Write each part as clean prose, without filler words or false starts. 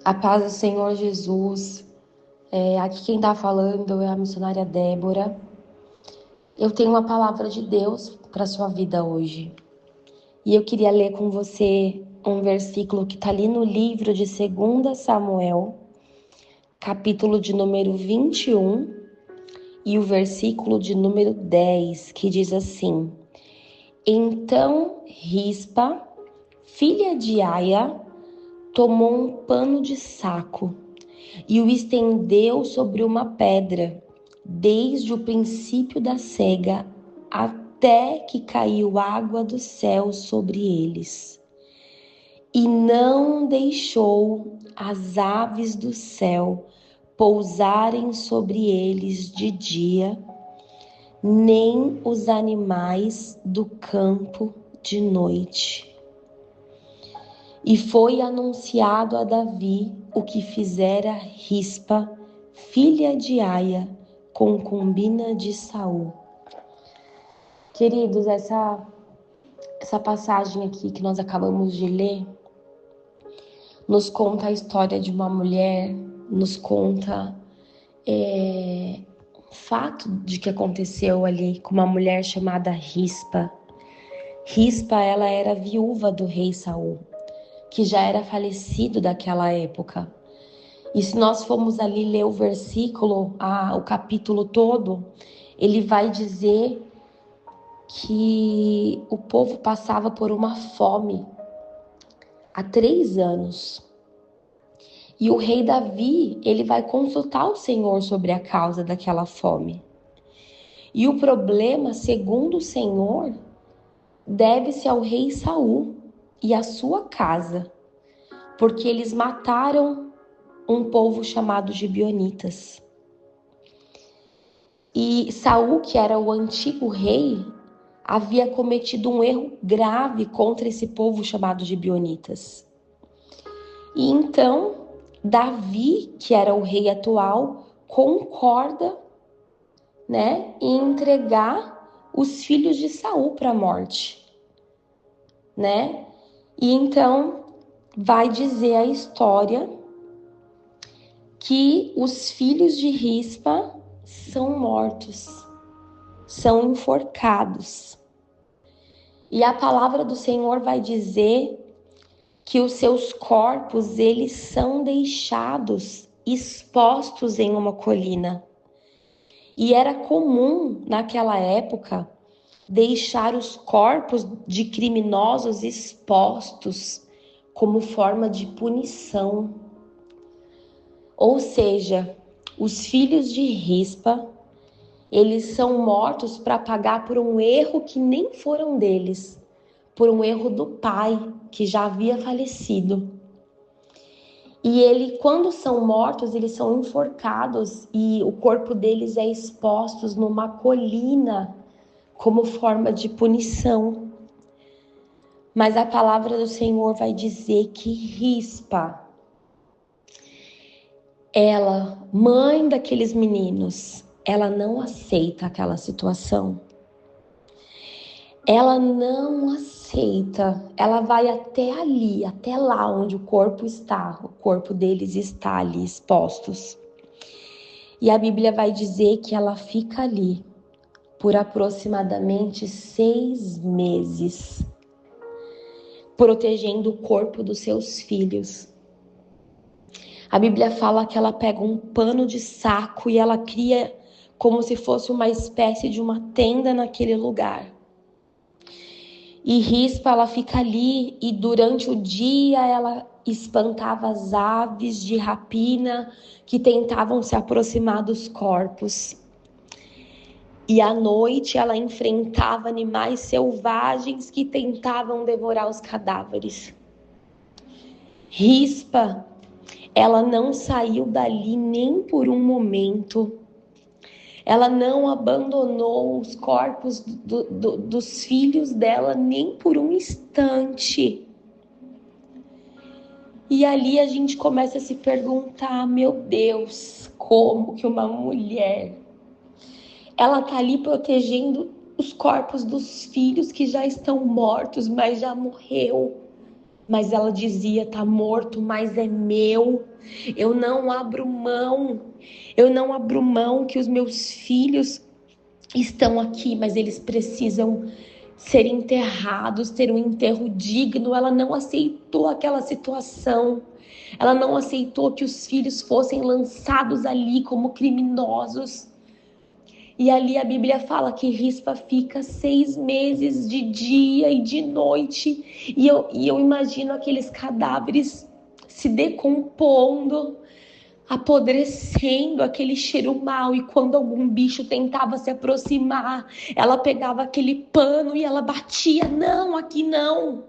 A paz do Senhor Jesus. Aqui quem está falando é a missionária Débora. Eu tenho uma palavra de Deus para sua vida hoje. E eu queria ler com você um versículo que está ali no livro de 2 Samuel, capítulo de número 21, e o versículo de número 10, que diz assim: Então Rispa, filha de Aia, tomou um pano de saco e o estendeu sobre uma pedra, desde o princípio da cega até que caiu água do céu sobre eles. E não deixou as aves do céu pousarem sobre eles de dia, nem os animais do campo de noite. E foi anunciado a Davi o que fizera Rispa, filha de Aia, concubina de Saul. Queridos, essa passagem aqui que nós acabamos de ler nos conta a história de uma mulher, nos conta o fato de que aconteceu ali com uma mulher chamada Rispa. Rispa, ela era viúva do rei Saul, que já era falecido daquela época. E se nós formos ali ler o versículo, o capítulo todo, ele vai dizer que o povo passava por uma fome há 3 anos. E o rei Davi, ele vai consultar o Senhor sobre a causa daquela fome. E o problema, segundo o Senhor, deve-se ao rei Saul e à sua casa, porque eles mataram um povo chamado Gibeonitas. E Saul, que era o antigo rei, havia cometido um erro grave contra esse povo chamado Gibeonitas. E então, Davi, que era o rei atual, concorda, em entregar os filhos de Saul para a morte, E então vai dizer a história que os filhos de Rispa são mortos, são enforcados. E a palavra do Senhor vai dizer que os seus corpos, eles são deixados expostos em uma colina. E era comum naquela época deixar os corpos de criminosos expostos como forma de punição. Ou seja, os filhos de Rispa, eles são mortos para pagar por um erro que nem foram deles, por um erro do pai, que já havia falecido. E quando são mortos, eles são enforcados e o corpo deles é exposto numa colina como forma de punição. Mas a palavra do Senhor vai dizer que Rispa, ela, mãe daqueles meninos, ela não aceita aquela situação. Ela não aceita. Ela vai até ali, até lá onde o corpo está. O corpo deles está ali expostos. E a Bíblia vai dizer que ela fica ali por aproximadamente 6 meses, protegendo o corpo dos seus filhos. A Bíblia fala que ela pega um pano de saco e ela cria como se fosse uma espécie de uma tenda naquele lugar. E Rispa, ela fica ali e durante o dia ela espantava as aves de rapina que tentavam se aproximar dos corpos. E à noite ela enfrentava animais selvagens que tentavam devorar os cadáveres. Rispa, ela não saiu dali nem por um momento. Ela não abandonou os corpos dos filhos dela nem por um instante. E ali a gente começa a se perguntar, meu Deus, como que uma mulher, ela tá ali protegendo os corpos dos filhos que já estão mortos, mas já morreu. Mas ela dizia: tá morto, mas é meu. Eu não abro mão. Eu não abro mão que os meus filhos estão aqui, mas eles precisam ser enterrados, ter um enterro digno. Ela não aceitou aquela situação. Ela não aceitou que os filhos fossem lançados ali como criminosos. E ali a Bíblia fala que Rispa fica 6 meses de dia e de noite. E eu imagino aqueles cadáveres se decompondo, apodrecendo, aquele cheiro mau. E quando algum bicho tentava se aproximar, ela pegava aquele pano e ela batia: não, aqui não.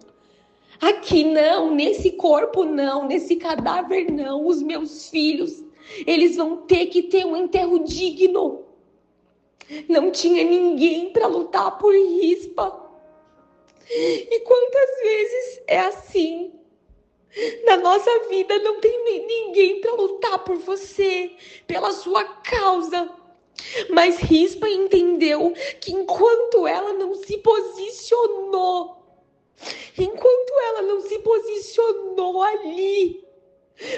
Aqui não, nesse corpo não, nesse cadáver não. Os meus filhos, eles vão ter que ter um enterro digno. Não tinha ninguém para lutar por Rispa. E quantas vezes é assim? Na nossa vida não tem ninguém para lutar por você, pela sua causa. Mas Rispa entendeu que enquanto ela não se posicionou ali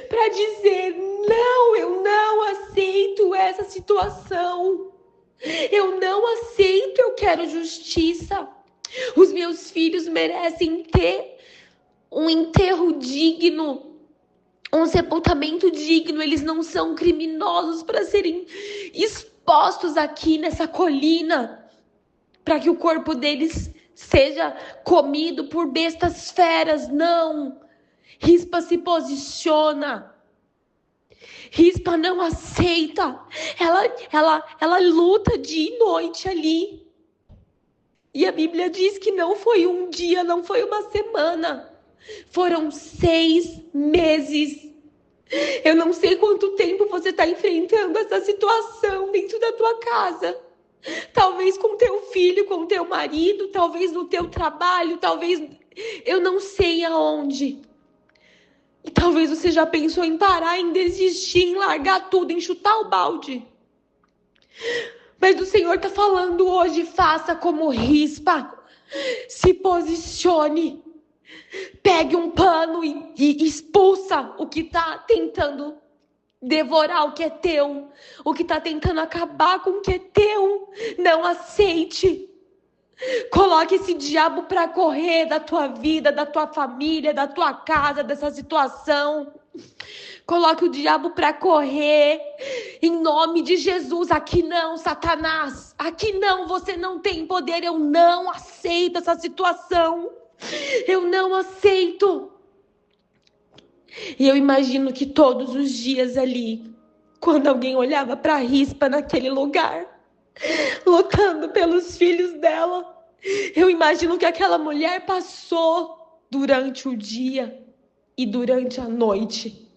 para dizer: não, eu não aceito essa situação. Eu não aceito, eu quero justiça. Os meus filhos merecem ter um enterro digno, um sepultamento digno. Eles não são criminosos para serem expostos aqui nessa colina, para que o corpo deles seja comido por bestas feras. Não. Rispa se posiciona. Rispa não aceita. Ela luta dia e noite ali. E a Bíblia diz que não foi um dia, não foi uma semana. Foram 6 meses. Eu não sei quanto tempo você está enfrentando essa situação dentro da tua casa. Talvez com teu filho, com teu marido, talvez no teu trabalho, talvez... eu não sei aonde. E talvez você já pensou em parar, em desistir, em largar tudo, em chutar o balde. Mas o Senhor está falando hoje: faça como Rispa. Se posicione. Pegue um pano e expulsa o que está tentando devorar o que é teu. O que está tentando acabar com o que é teu. Não aceite. Coloque esse diabo para correr da tua vida, da tua família, da tua casa, dessa situação. Coloque o diabo para correr, em nome de Jesus. Aqui não, Satanás. Aqui não, você não tem poder. Eu não aceito essa situação. Eu não aceito. E eu imagino que todos os dias ali, quando alguém olhava para Rispa naquele lugar, lutando pelos filhos dela, eu imagino que aquela mulher passou durante o dia e durante a noite.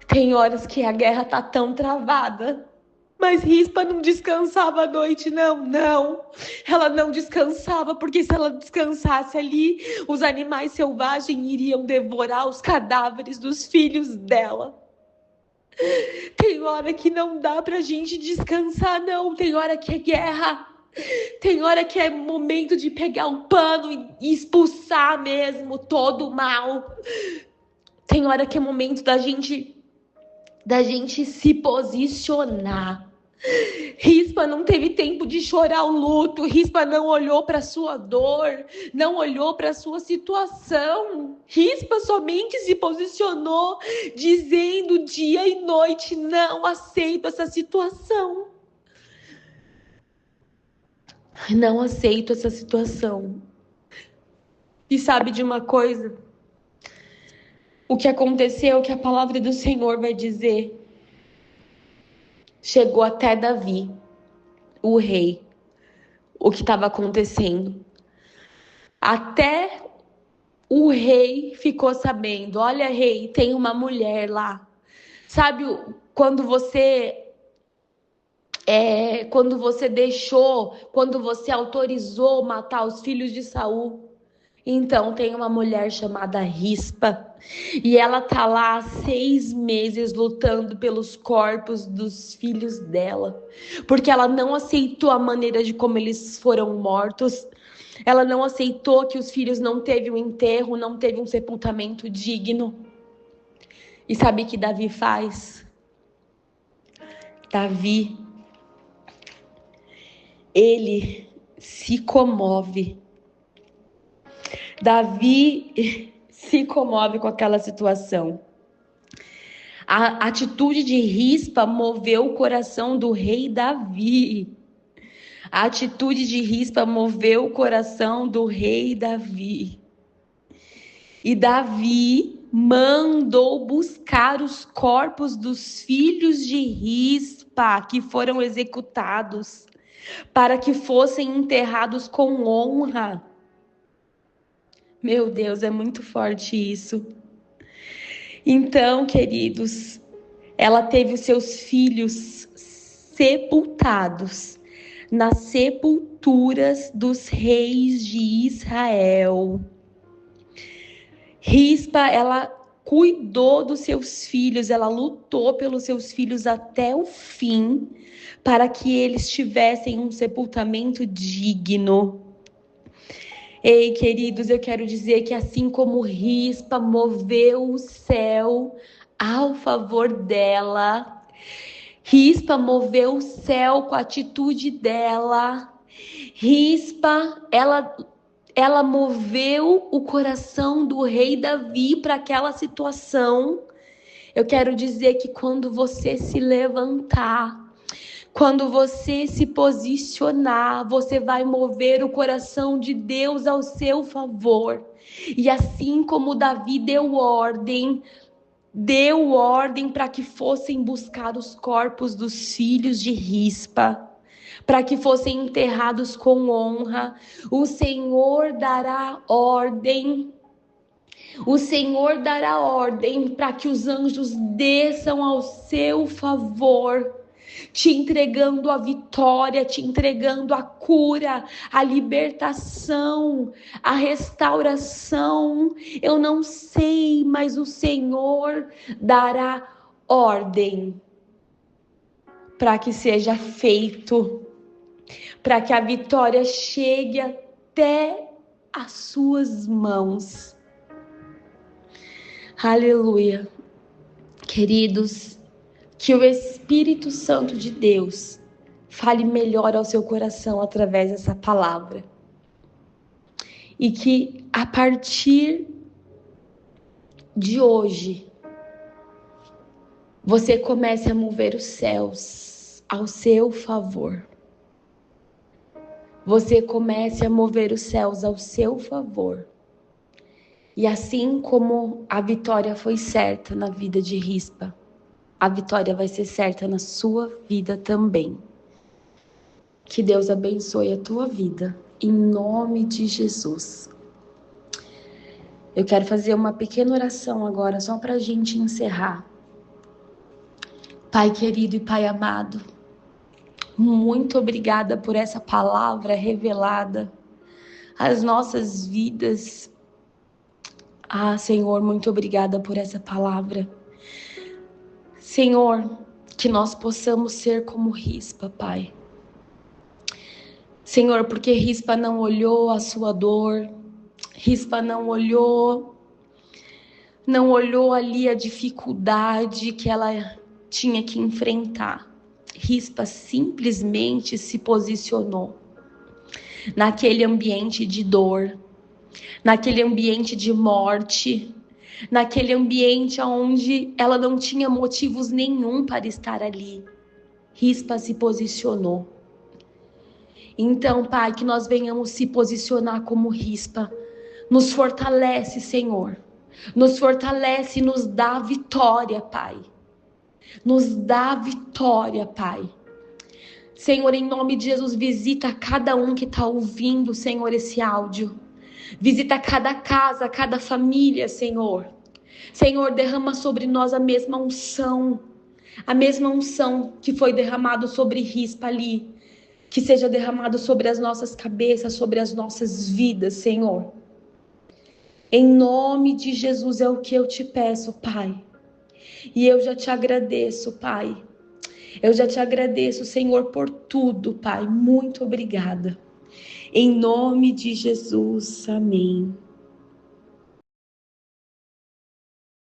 Tem horas que a guerra tá tão travada, mas Rispa não descansava à noite, não. Ela não descansava, porque se ela descansasse ali, os animais selvagens iriam devorar os cadáveres dos filhos dela. Tem hora que não dá pra gente descansar, não. Tem hora que é guerra. Tem hora que é momento de pegar um pano e expulsar mesmo todo o mal. Tem hora que é momento da gente se posicionar. Rispa não teve tempo de chorar o luto. Rispa não olhou para sua dor, não olhou para sua situação. Rispa somente se posicionou, dizendo dia e noite: não aceito essa situação. Não aceito essa situação. E sabe de uma coisa? O que aconteceu, que a palavra do Senhor vai dizer, chegou até Davi, o rei, o que estava acontecendo. Até o rei ficou sabendo: olha, rei, tem uma mulher lá. Sabe quando você autorizou matar os filhos de Saul? Então tem uma mulher chamada Rispa, e ela tá lá há 6 meses lutando pelos corpos dos filhos dela, porque ela não aceitou a maneira de como eles foram mortos. Ela não aceitou que os filhos não teve um enterro, não teve um sepultamento digno. E sabe o que Davi faz? Davi, ele se comove. Davi se comove com aquela situação. A atitude de Rispa moveu o coração do rei Davi. A atitude de Rispa moveu o coração do rei Davi. E Davi mandou buscar os corpos dos filhos de Rispa que foram executados, para que fossem enterrados com honra. Meu Deus, é muito forte isso. Então, queridos, ela teve os seus filhos sepultados nas sepulturas dos reis de Israel. Rispa, ela cuidou dos seus filhos, ela lutou pelos seus filhos até o fim, para que eles tivessem um sepultamento digno. Ei, queridos, eu quero dizer que assim como Rispa moveu o céu ao favor dela, Rispa moveu o céu com a atitude dela. Rispa, ela moveu o coração do rei Davi para aquela situação. Eu quero dizer que quando você se levantar, quando você se posicionar, você vai mover o coração de Deus ao seu favor. E assim como Davi deu ordem para que fossem buscar os corpos dos filhos de Rispa, para que fossem enterrados com honra, o Senhor dará ordem. O Senhor dará ordem para que os anjos desçam ao seu favor, te entregando a vitória, te entregando a cura, a libertação, a restauração. Eu não sei, mas o Senhor dará ordem para que seja feito, para que a vitória chegue até as suas mãos. Aleluia. Queridos, que o Espírito Santo de Deus fale melhor ao seu coração através dessa palavra. E que a partir de hoje, você comece a mover os céus ao seu favor. Você comece a mover os céus ao seu favor. E assim como a vitória foi certa na vida de Rispa, a vitória vai ser certa na sua vida também. Que Deus abençoe a tua vida, em nome de Jesus. Eu quero fazer uma pequena oração agora, só para a gente encerrar. Pai querido e Pai amado, muito obrigada por essa palavra revelada às nossas vidas. Senhor, muito obrigada por essa palavra. Senhor, que nós possamos ser como Rispa, Pai. Senhor, porque Rispa não olhou a sua dor, Rispa não olhou ali a dificuldade que ela tinha que enfrentar. Rispa simplesmente se posicionou naquele ambiente de dor, naquele ambiente de morte, naquele ambiente onde ela não tinha motivos nenhum para estar ali. Rispa se posicionou. Então, Pai, que nós venhamos se posicionar como Rispa. Nos fortalece, Senhor. Nos fortalece e nos dá vitória, Pai. Nos dá vitória, Pai. Senhor, em nome de Jesus, visita cada um que está ouvindo, Senhor, esse áudio. Visita cada casa, cada família, Senhor. Senhor, derrama sobre nós a mesma unção que foi derramado sobre Rispa ali, que seja derramado sobre as nossas cabeças, sobre as nossas vidas, Senhor. Em nome de Jesus é o que eu te peço, Pai. E eu já te agradeço, Pai. Eu já te agradeço, Senhor, por tudo, Pai. Muito obrigada. Em nome de Jesus, amém.